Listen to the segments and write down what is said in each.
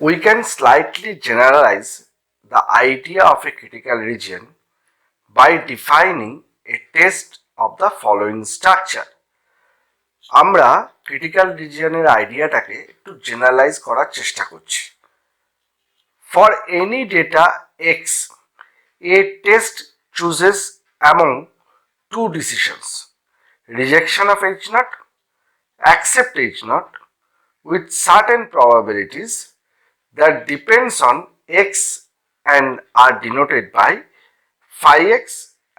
We can slightly generalize the idea of a critical region by defining a test of the following structure. আমরা critical রিজিয়নের আইডিয়াটাকে একটু generalise করার চেষ্টা করছি। For any data x, a test chooses among two decisions: rejection of H naught, accept H naught with certain probabilities that depends on x and are denoted by phi x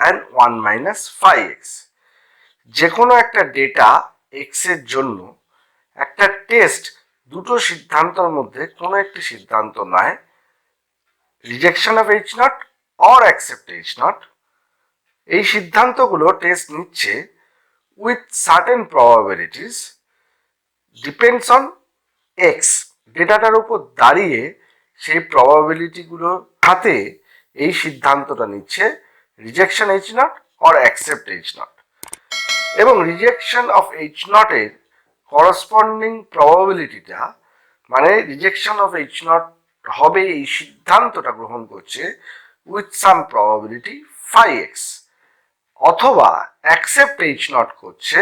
and 1 minus phi x. যে কোনো একটা data x এর জন্য একটা test দুটো সিদ্ধান্তের মধ্যে কোনো একটি সিদ্ধান্ত নয়, rejection of H naught or accept H naught, এই সিদ্ধান্তগুলো টেস্ট নিচ্ছে with certain probabilities, depends on X, ডেটাটার উপর দাঁড়িয়ে সেই প্রবাবিলিটিগুলোর হাতে এই সিদ্ধান্তটা নিচ্ছে rejection H naught or accept H naught। এবং রিজেকশন অফ H naught এর করসপন্ডিং প্রবাবিলিটিটা, মানে রিজেকশন অফ H naught হবে এই সিদ্ধান্তটা গ্রহণ করছে with some probability phi x, অথবা অ্যাকসেপ্ট H naught করছে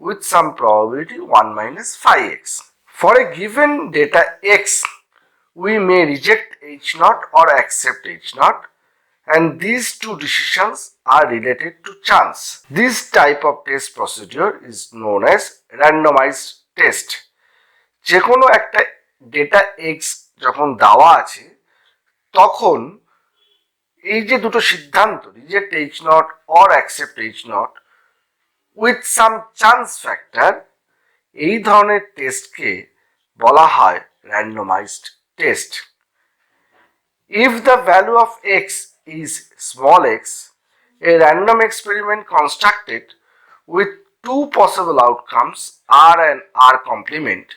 with some probability 1 minus phi x. For a given data x, we may reject H naught or accept H naught, and these two decisions are related to chance. This type of test procedure is known as randomized test. যে কোনো একটা data x যখন দেওয়া আছে তখন এই যে দুটো সিদ্ধান্ত, reject H naught or accept H naught with some chance factor, এই ধরনের টেস্টকে বলা হয় randomized test. If the value of x is small x, a random experiment constructed with two possible outcomes R and R complement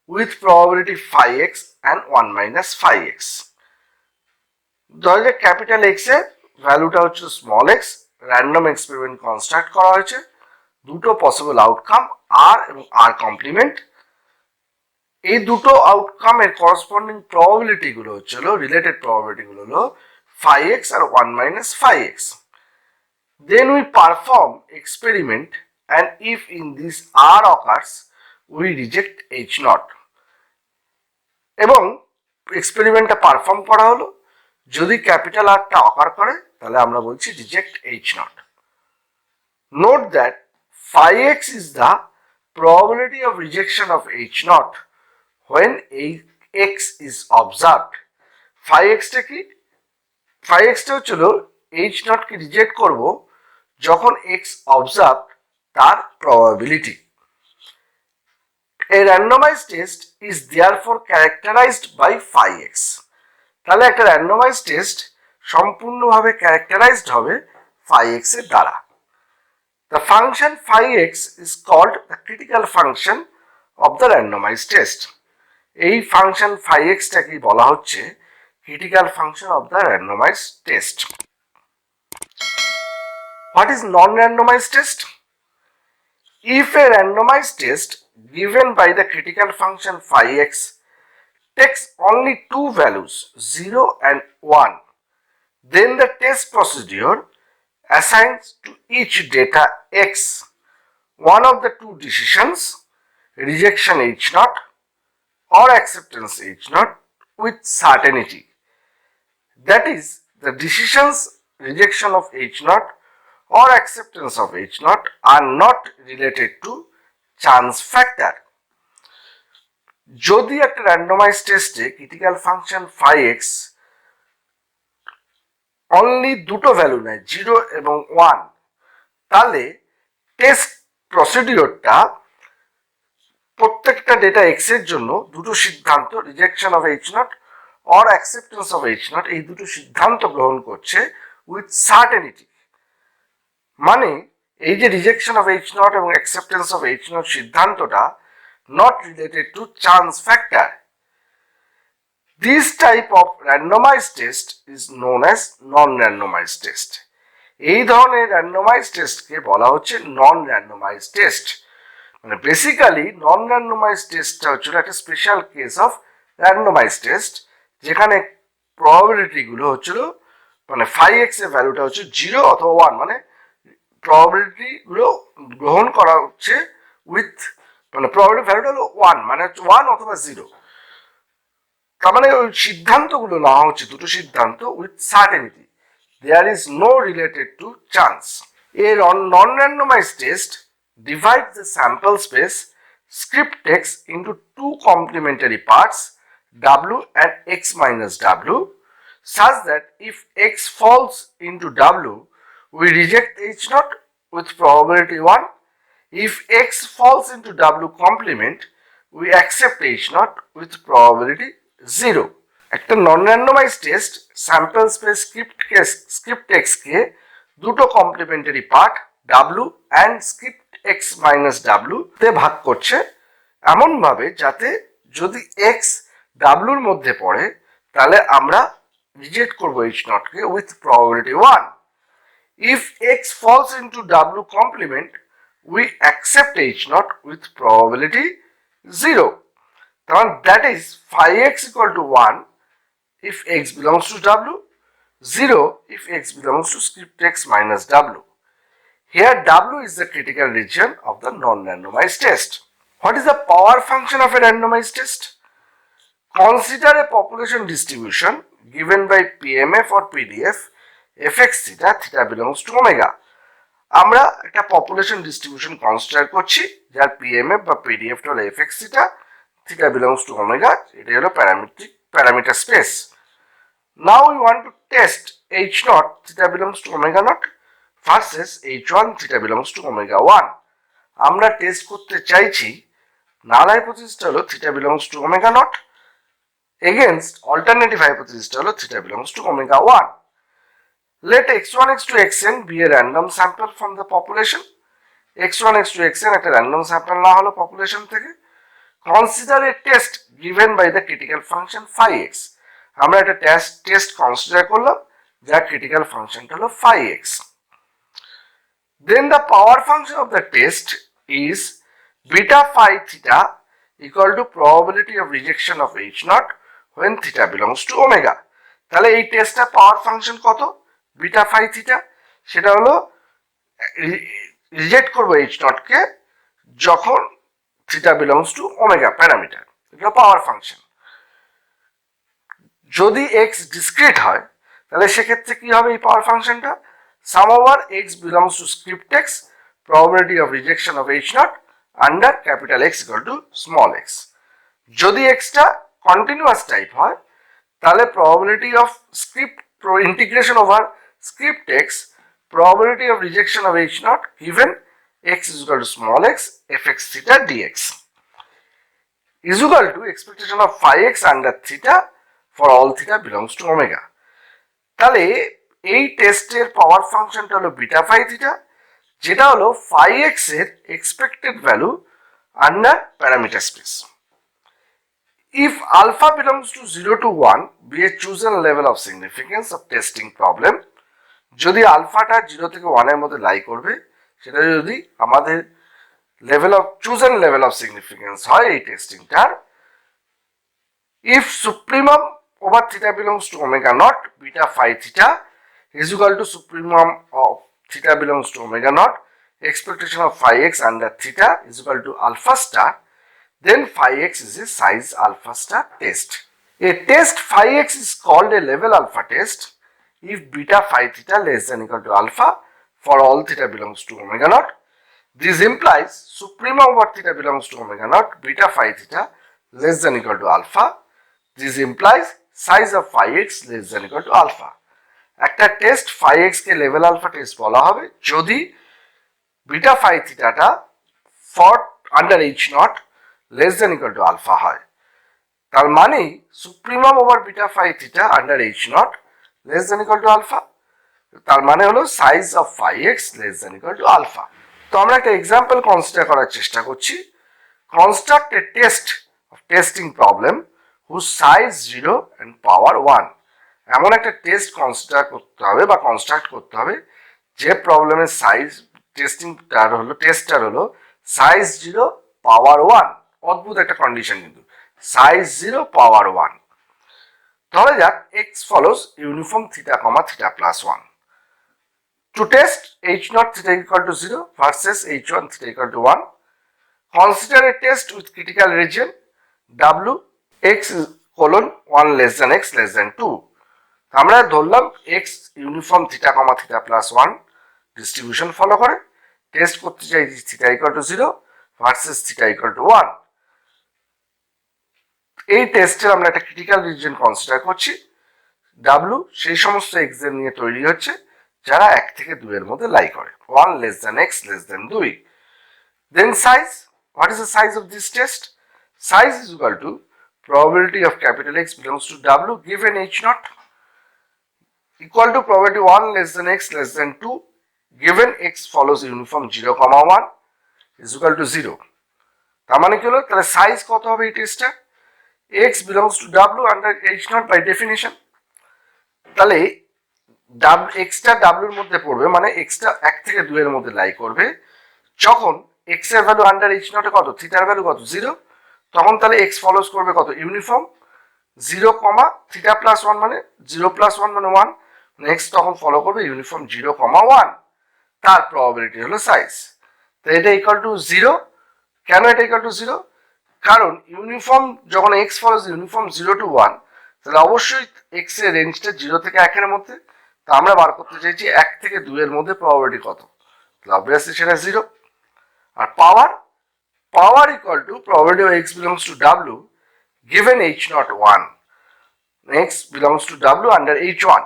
with probability phi x and 1 minus phi x. ধরে capital x এর ভ্যালুটা হচ্ছে small x, random experiment construct করা হয়েছে, দুটো possible outcome আর এবং আর complement, এই দুটো আউটকামের করসপন্ডিং প্রবাবিলিটি গুলো হচ্ছিল, রিলেটেড প্রবাবিলিটি গুলো হলো phi x R 1 minus phi x. Then we perform experiment, and if in this R occurs, we reject H naught. এবং এক্সপেরিমেন্টটা পারফর্ম করা হলো, যদি ক্যাপিটাল আরটা অকার করে তাহলে আমরা বলছি reject H naught. Note that phi x is the probability of rejection of H naught when x is observed. phi x টা কি? phi x টা হচ্ছিল H naught কে রিজেক্ট করব যখন x observed তার probability. A randomized test is therefore characterized by phi x. তাহলে একটা randomized test সম্পূর্ণভাবে characterized হবে phi x এর দ্বারা। The function phi x is called the critical function of the randomized test. এই ফাংশন phi x টাকে বলা হচ্ছে critical function of the randomized test. What is non-randomized test? If a randomized test given by the critical function phi x takes only two values, 0 and 1, then the test procedure assigns to each data x one of the two decisions, rejection H naught or acceptance H naught with certainty. That is, the decisions rejection of H naught or acceptance of H naught are not related to chance factor. যদি একটা randomized টেস্টে critical function phi x only দুটো value নেয়, 0 এবং 1, তাহলে test প্রসিডিওরটা প্রত্যেকটা data x এর জন্য দুটো সিদ্ধান্ত, rejection of H naught or acceptance of H naught, এই দুটো সিদ্ধান্ত গ্রহণ করছে উইথ সার্টেনিটি। মানে এই যে রিজেকশন অফ H naught এবং অ্যাকসেপ্টেন্স অফ H naught সিদ্ধান্তটা not related to chance factor. This type of randomized test is known as non-randomized test. এই ধরনের randomized টেস্টকে বলা হচ্ছে non-randomized test. মানে বেসিক্যালি non-randomized টেস্টটা হচ্ছে একটা special case of randomise test, যেখানে প্রবাবিলিটি গুলো হচ্ছিল মানে 5x এর ভ্যালুটা হচ্ছে 0 অথবা 1, মানে প্রবাবিলিটি গুলো গ্রহণ করা হচ্ছে উইথ মানে প্রবাবিলিটি ভ্যালুটা হলো 1, মানে 1 অথবা 0। তার মানে ওই সিদ্ধান্তগুলো নেওয়া হচ্ছে দুটো সিদ্ধান্ত with certainty, there is no related to chance. এর non randomize test divides the sample space script text into two complementary parts, W and X minus W, such that if X falls into W, we reject H naught with probability 1. If X falls into W complement, we accept H naught with probability 0. একটা non randomize test sample space script text কে দুটো complementary part W and script x minus W তে ভাগ করছে এমন ভাবে যাতে যদি x W এর মধ্যে পড়ে তাহলে আমরা রিজেক্ট করব h naught K with probability 1. If x falls into W complement, we accept h naught with probability 0. That is phi x equal to 1 if x belongs to W, 0 if x belongs to script x minus W. Here W is the critical region of the non-randomized test. What is the power function of a randomized test? Consider a population distribution given by PMF or PDF fx theta, theta belongs to omega. আমরা একটা population distribution consider করছি যার PMF বা PDF হলো fx theta, theta belongs to omega, এটা হলো parameter space. Now we want to test h naught theta belongs to omega naught versus h1 theta belongs to omega 1. আমরা test করতে চাইছি নাল হাইপোথিসিসটা হলো theta belongs to omega naught against alternative hypothesis হলো theta belongs to omega 1. Let x1 x2 xn be a random sample from the population. x1 x2 xn একটা random sample না হলো population থেকে। Consider a test given by the critical function phi x. আমরা একটা test consider করলাম যার critical ফাংশনটা হলো phi x. Then the power function of the test is beta phi theta equal to probability of rejection of h naught when theta belongs to omega. তাহলে এই টেস্টটা পাওয়ার function কত? বিটা ফাই থিটা, সেটা হলো reject করবো h naught কে যখন theta belongs to omega parameter, এটা পাওয়ার function. যদি x ডিসক্রিট হয় তাহলে সেক্ষেত্রে কি হবে এই পাওয়ার ফাংশনটা? সাম over x belongs to script x, probability of rejection of h naught under capital X equal to small x. যদি x টা কন্টিনিউয়াস টাইপ হয় তাহলে probability of script integration over script x, probability of rejection of h naught given x is equal to small x fx theta dx is equal to expectation of phi x under theta for all theta belongs to omega. তাহলে এই টেস্টের পাওয়ার ফাংশনটা হলো beta phi theta, যেটা হলো phi x এর expected value under parameter space. If alpha belongs to 0 to 1, be a chosen level of significance of testing problem. যদি আলফাটা 0 থেকে 1 এর মধ্যে লাই করবে সেটা যদি আমাদের level of chosen level of significance হয় এই টেস্টিংটার, if supremum over theta belongs to omega naught, beta phi theta is equal to supremum of theta belongs to omega naught, expectation of phi x under theta is equal to alpha star, then phi x is a size alpha star test. A test phi x is called a level alpha test if beta phi theta less than equal to alpha for all theta belongs to omega naught. This implies supremum over theta belongs to omega naught, beta phi theta less than equal to alpha. This implies size of phi x less than equal to alpha. একটা test phi x কে level alpha test বলা হবে যদি beta phi থিটাটা for under h naught less than equal to alpha হয়। তার মানে supremum over beta phi theta under h naught less than equal to alpha, তার মানে হলো size of phi x less than equal to alpha. তো আমরা একটা example consider করার চেষ্টা করছি। Construct A test of testing problem whose size 0 and power 1. এমন একটা টেস্ট কনসিডার করতে হবে বা কনস্ট্রাক্ট করতে হবে যে প্রবলেমের সাইজ টেস্টটার হলো সাইজ 0 পাওয়ার 1। অদ্ভুত একটা কন্ডিশন কিন্তু সাইজ 0 পাওয়ার 1। ধরা যাক x follows uniform theta comma theta plus 1. To test h naught theta equal to 0 versus h1 theta equal to 1, consider a test with critical region w x colon 1 less than x less than 2. আমরা ধরলাম x uniform theta কমা theta plus 1 distribution follow করে test করতে চাইছি theta equal to 0 versus theta equal to 1। এই টেস্টে আমরা একটা critical region consider করছি। w সেই সমস্ত x এর নিয়ে তৈরি হচ্ছে যারা 1 থেকে 2 এর মধ্যে লাই করে, 1 less than x less than 2। Then size, what is the size of this test? Size is equal to probability of capital X belongs to w given h naught equal to probability 1 less than x less than 2 given x follows uniform 0 comma 1 is equal to 0। তার মানে কি হলো, তাহলে size কত হবে এই টেস্টটা? x belongs to w under h naught by definition। তাহলে x টা w এর মধ্যে পড়বে, মানে x টা 1 থেকে 2 এর মধ্যে লাই করবে যখন x এর ভ্যালু আন্ডার h naught এ কত, থিটার ভ্যালু কত 0, তখন তাহলে x ফলোস করবে কত, ইউনিফর্ম 0 কমা থিটা প্লাস 1 মানে 0 প্লাস 1 মানে 1, নেক্সট তখন ফলো করবে ইউনিফর্ম 0 কমা 1, তার প্রবাবিলিটি হলো সাইজ। তো এটা ইকুয়াল টু 0। কেন এটা ইকুয়াল টু 0? কারণ ইউনিফর্ম যখন x ফলোস ইউনিফর্ম 0 টু 1, তাহলে অবশ্যই x এর রেঞ্জটা 0 থেকে 1 এর মধ্যে। তো আমরা বার করতে চাইছি 1 থেকে 2 এর মধ্যে প্রবাবিলিটি কত, তাহলে অবভিয়াসলি সেটা 0। আর power equal to probability of x belongs to w given h naught 1, x belongs to w under h1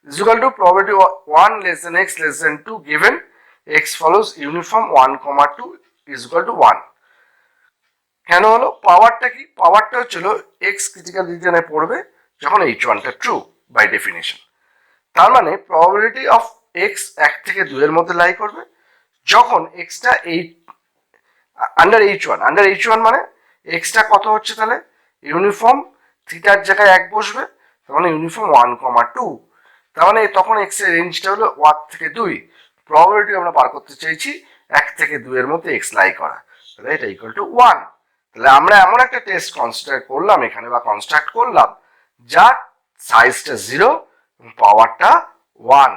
is equal to probability 1 less than x less than 2 given x follows uniform 1 comma 2 is equal to 1। কেন হলো? পাওয়ারটা কি? পাওয়ারটা হচ্ছিল x critical রিজিয়নে পড়বে যখন h1 টা true by definition. তার মানে প্রবাবিলিটি অফ x 1 থেকে 2 এর মধ্যে লাই করবে যখন x টা আন্ডার h1 মানে x টা কত হচ্ছে, তাহলে ইউনিফর্ম থিটার জায়গায় 1 বসবে, তার মানে ইউনিফর্ম 1 কমা 2, তার মানে তখন x এর রেঞ্জটা হলো 1 থেকে 2। প্রবাবিলিটি আমরা বার করতে চাইছি 1 থেকে 2 এর মধ্যে x লাই করা, তাহলে এটা ইকুয়াল টু 1। তাহলে আমরা এমন একটা টেস্ট কনসিডার করলাম এখানে বা কনস্ট্রাক্ট করলাম যার সাইজটা 0 এবং পাওয়ারটা 1।